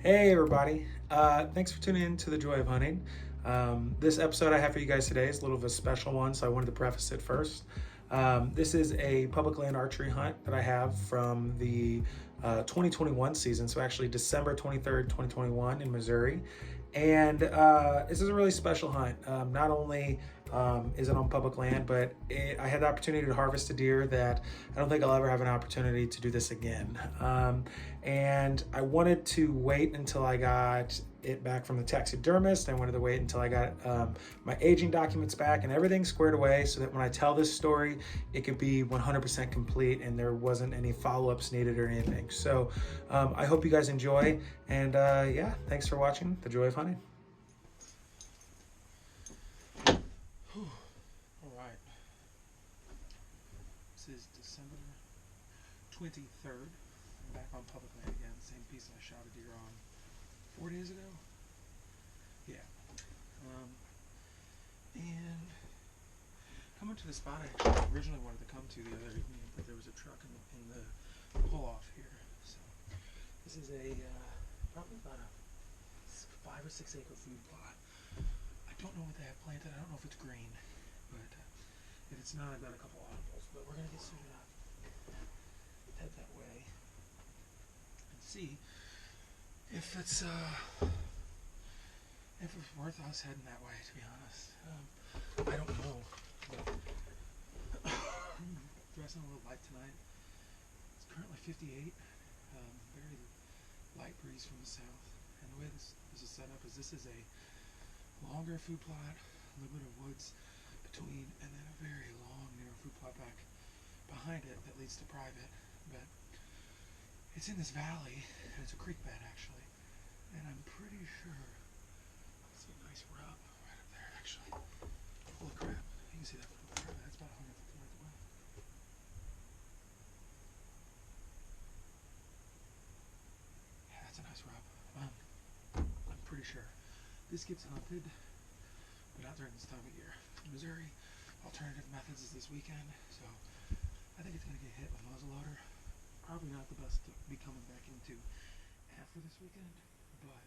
Hey everybody, thanks for tuning in to The Joy of Hunting. This episode I have for you guys today is a little of a special one, so I wanted to preface it first. This is a public land archery hunt that I have from the 2021 season, so actually December 23rd, 2021 in Missouri. And this is a really special hunt. Not only is it on public land, but I had the opportunity to harvest a deer that I don't think I'll ever have an opportunity to do this again. And I wanted to wait until I got it back from the taxidermist. I wanted to wait until I got my aging documents back and everything squared away so that when I tell this story, it could be 100% complete and there wasn't any follow-ups needed or anything. So I hope you guys enjoy, and yeah, thanks for watching The Joy of Hunting. All right, this is December 23rd. I'm back on public land again, same piece I shot a deer on 4 days ago. Yeah. And coming to the spot I actually originally wanted to come to the other evening, but there was a truck in the pull-off here. So this is a probably about a 5 or 6 acre food plot. I don't know what they have planted. I don't know if it's green, but if it's not, I've got a couple audibles. But we're gonna get suited up, head that way, and see if it's worth us heading that way, to be honest. I don't know. Dressing a little light tonight. It's currently 58. Very light breeze from the south. And the way this is set up is this is a longer food plot, a little bit of woods between, and then a very long, narrow food plot back behind it that leads to private. But it's in this valley, and it's a creek bed actually. And I'm pretty sure it's a nice rub right up there actually. Holy crap, you can see that from the car. That's about 150 yards away. Yeah, that's a nice rub. I'm pretty sure this gets hunted, but not during this time of year. Missouri alternative methods is this weekend, so I think it's going to get hit with muzzleloader. Probably not the best to be coming back into after this weekend, but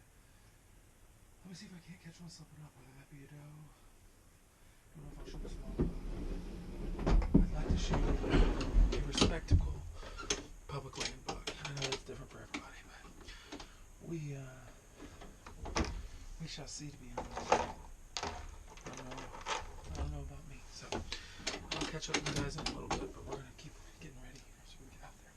let me see if I can't catch one slipping up, whether that be a doe. I don't know if I'll shoot a small buck. I'd like to shoot a respectable public land buck. I know that's different for everybody, but we shall see, to be honest. I don't know about me, so I'll catch up with you guys in a little bit, but we're going to keep getting ready so we can get out there.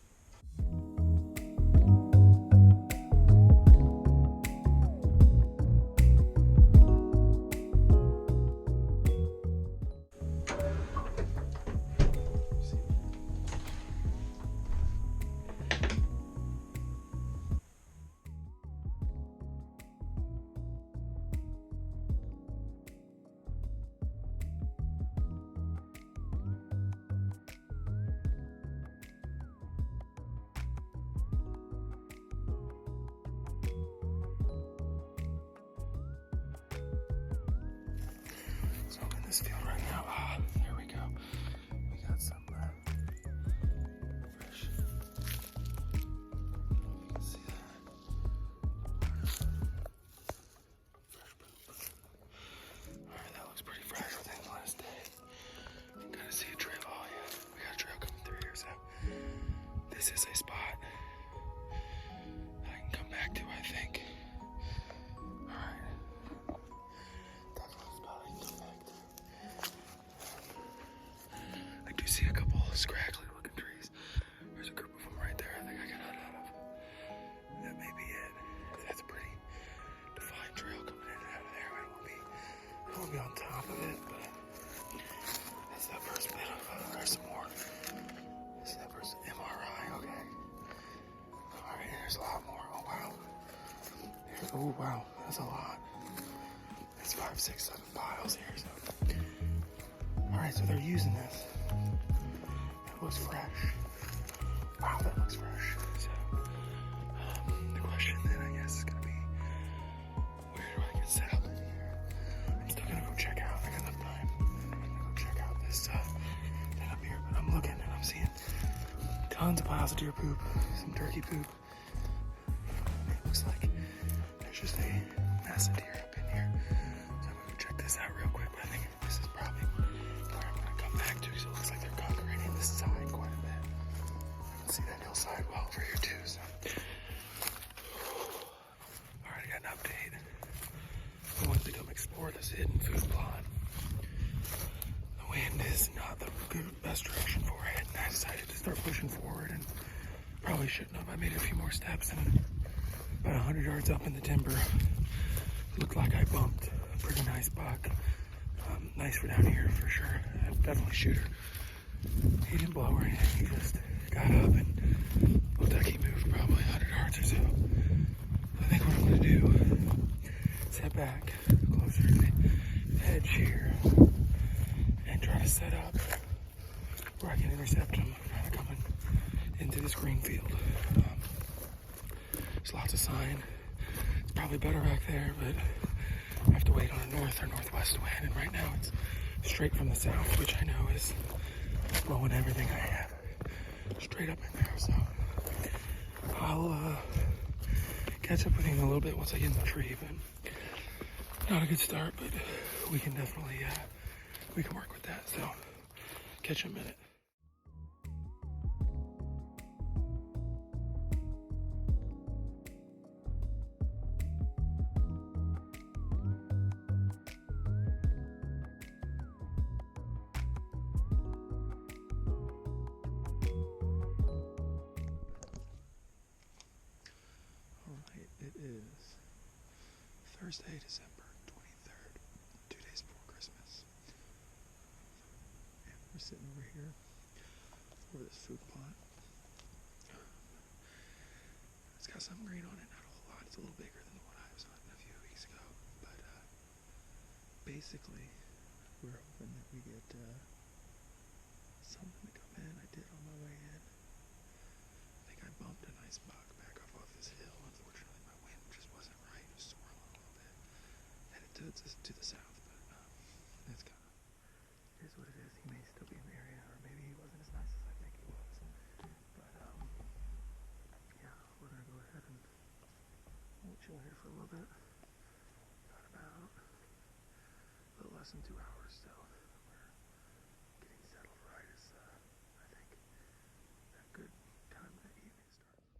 So I'm in this field right now. Here we go. We got some fresh. I don't know if you can see that. Fresh poop. Alright, that looks pretty fresh within the last day. Gotta see a trail. Oh yeah, we got a trail coming through here, so this is a spot that I can come back to, I think. Alright. I do see a couple of scraggly looking trees. There's a group of them right there I think I can hunt out of. That may be it. That's a pretty defined trail coming in and out of there. I don't want to be on top of it, but that's that first bit of, there's some more. This is that first MRI, okay. Alright, there's a lot more. Oh wow. Oh wow, that's a lot. That's 5, 6, 7 piles here, so. Alright, so they're using this. It looks fresh. Wow, that looks fresh. So, the question then, I guess, is going to be, where do I get set up in here? I'm still going to go check out. I got enough time. I'm going to go check out this thing up here. But I'm looking and I'm seeing tons of piles of deer poop, some turkey poop. It looks like hidden food plot. The wind is not the best direction for it, and I decided to start pushing forward, and probably shouldn't have. I made a few more steps, and about 100 yards up in the timber, looked like I bumped a pretty nice buck. Nice for down here for sure. Definitely shooter. He didn't blow or anything. He just got up and looked like he moved probably 100 yards or so. I think what I'm going to do is head back closer to the edge here and try to set up where I can intercept him kind of coming into this green field. There's lots of sign. It's probably better back there, but I have to wait on a north or northwest wind, and right now it's straight from the south, which I know is blowing everything I have straight up in there. So I'll catch up with him a little bit once I get in the tree, but not a good start, but we can definitely we can work with that. So catch you in a minute. Thursday, December 23rd, 2 days before Christmas. And we're sitting over here over this food plot. It's got some green on it, not a whole lot. It's a little bigger than the one I was hunting a few weeks ago. But basically, we're hoping that we get something to come in. I did on my way in. I think I bumped a nice buck back up off this hill. Unfortunately, my wind just wasn't right. It was swirling a little bit. Headed to the south, but it's kind of, it is what it is. He may still be in the area, or maybe he wasn't as nice as I think he was. But yeah, we're gonna go ahead and we'll chill here for a little bit. Got about a little less than 2 hours still. We're getting settled right as I think a good time of the evening starts.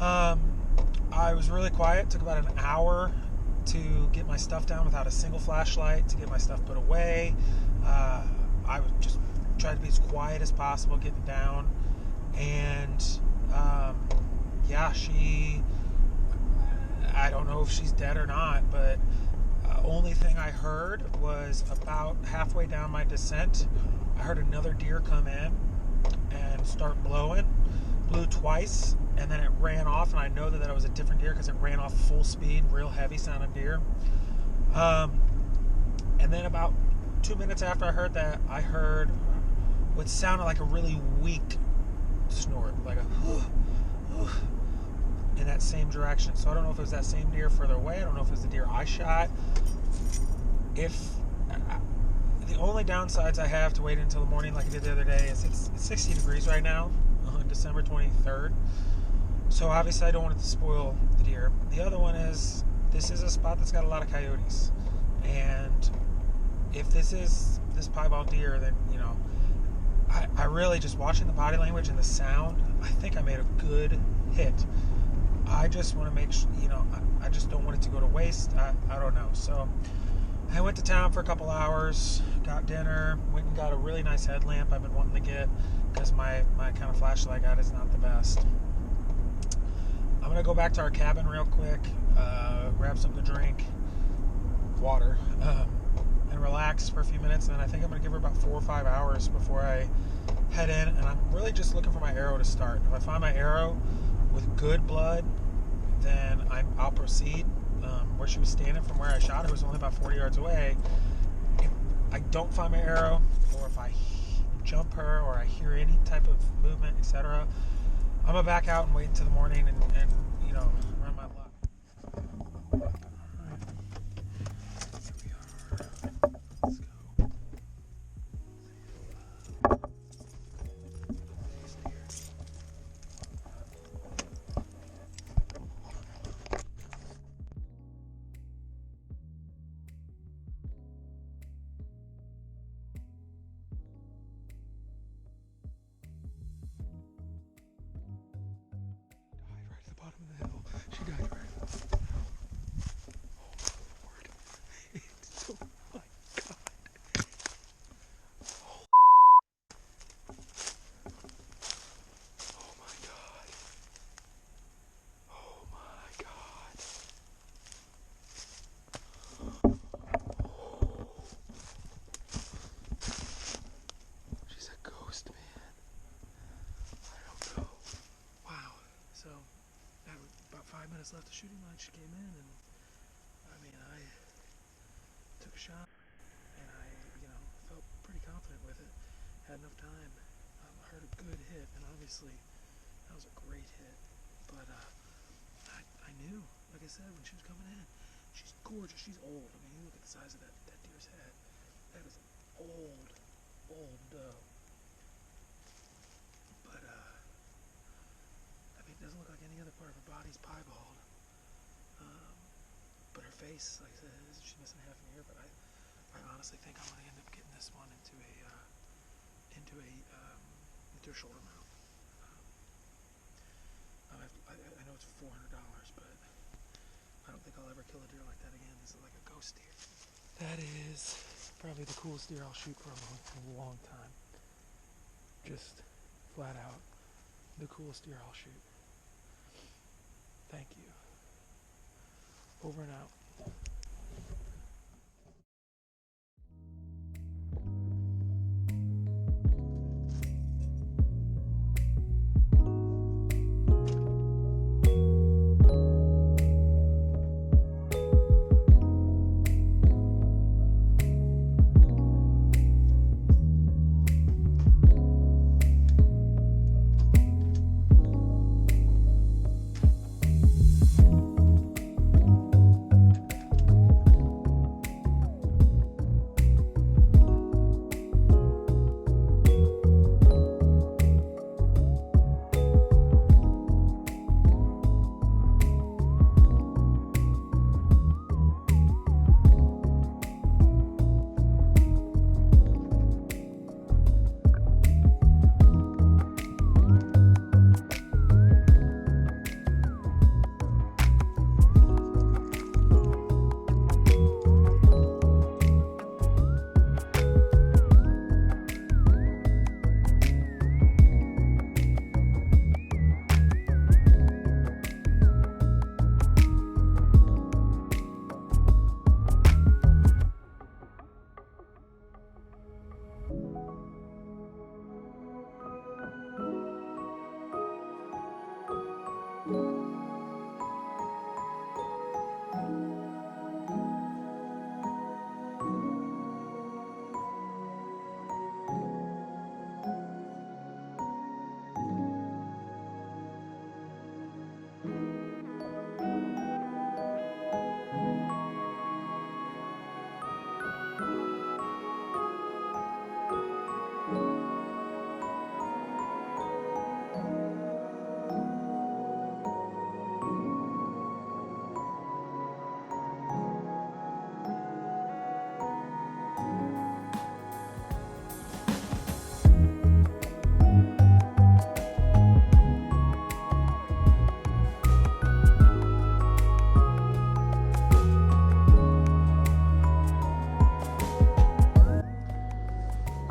I was really quiet. It took about an hour to get my stuff down without a single flashlight, to get my stuff put away. I would just try to be as quiet as possible getting down. And yeah, I don't know if she's dead or not, but only thing I heard was about halfway down my descent, I heard another deer come in and start blowing. Blew twice, and then it ran off, and I know that it was a different deer because it ran off full speed, real heavy sounding deer. And then about 2 minutes after I heard that, I heard what sounded like a really weak snort, like a in that same direction. So I don't know if it was that same deer further away. I don't know if it was the deer I shot. The only downsides I have to wait until the morning like I did the other day is it's 60 degrees right now on December 23rd. So obviously I don't want it to spoil the deer. The other one is this is a spot that's got a lot of coyotes. And if this is this piebald deer, then, you know, I really, just watching the body language and the sound, I think I made a good hit. I just want to make sure, you know, I just don't want it to go to waste. I don't know. So I went to town for a couple hours, got dinner, went and got a really nice headlamp I've been wanting to get because my kind of flashlight I got is not the best. I'm going to go back to our cabin real quick, grab something to drink, water, and relax for a few minutes. And then I think I'm going to give her about 4 or 5 hours before I head in. And I'm really just looking for my arrow to start. If I find my arrow with good blood, then I'll proceed. Where she was standing from where I shot her was only about 40 yards away. If I don't find my arrow, or if I jump her, or I hear any type of movement, etc., I'm gonna back out and wait until the morning and you know, run my luck. All right. Here we are. Let's go. Bottom of the hill. She died right. Oh my lord. Oh my god. Oh my god. Oh my god. She's a ghost, man. I don't know. Wow. So about 5 minutes left of shooting line, she came in, and I mean, I took a shot, and I, you know, felt pretty confident with it. Had enough time. Heard a good hit, and obviously that was a great hit. But I knew, like I said, when she was coming in, she's gorgeous. She's old. I mean, you look at the size of that deer's head. That is an old doe. But I mean, it doesn't look like any other part of her body's piebald. But her face, like I said, she's missing half an ear. But I honestly think I'm gonna end up getting this one into a shoulder mount. I know it's $400, but I don't think I'll ever kill a deer like that again. This is like a ghost deer. That is probably the coolest deer I'll shoot for a long time. Just flat out the coolest deer I'll shoot. Thank you. Over and out.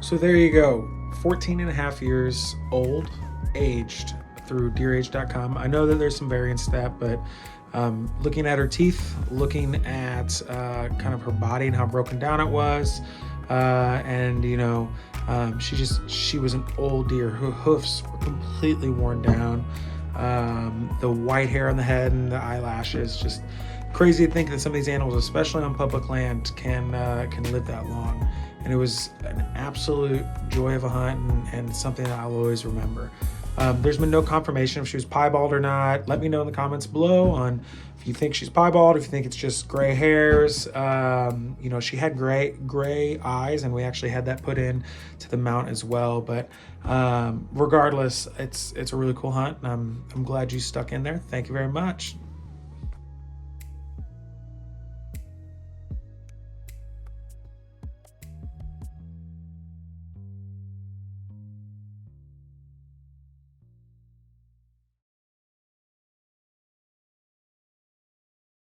So there you go, 14 and a half years old, aged through deerage.com. I know that there's some variance to that, but looking at her teeth, looking at kind of her body and how broken down it was, and you know, she was an old deer. Her hoofs were completely worn down. The white hair on the head and the eyelashes, just crazy to think that some of these animals, especially on public land, can live that long. And it was an absolute joy of a hunt, and something that I'll always remember. There's been no confirmation if she was piebald or not. Let me know in the comments below on if you think she's piebald, if you think it's just gray hairs. You know, she had gray eyes, and we actually had that put in to the mount as well. But regardless, it's a really cool hunt, and I'm glad you stuck in there. Thank you very much.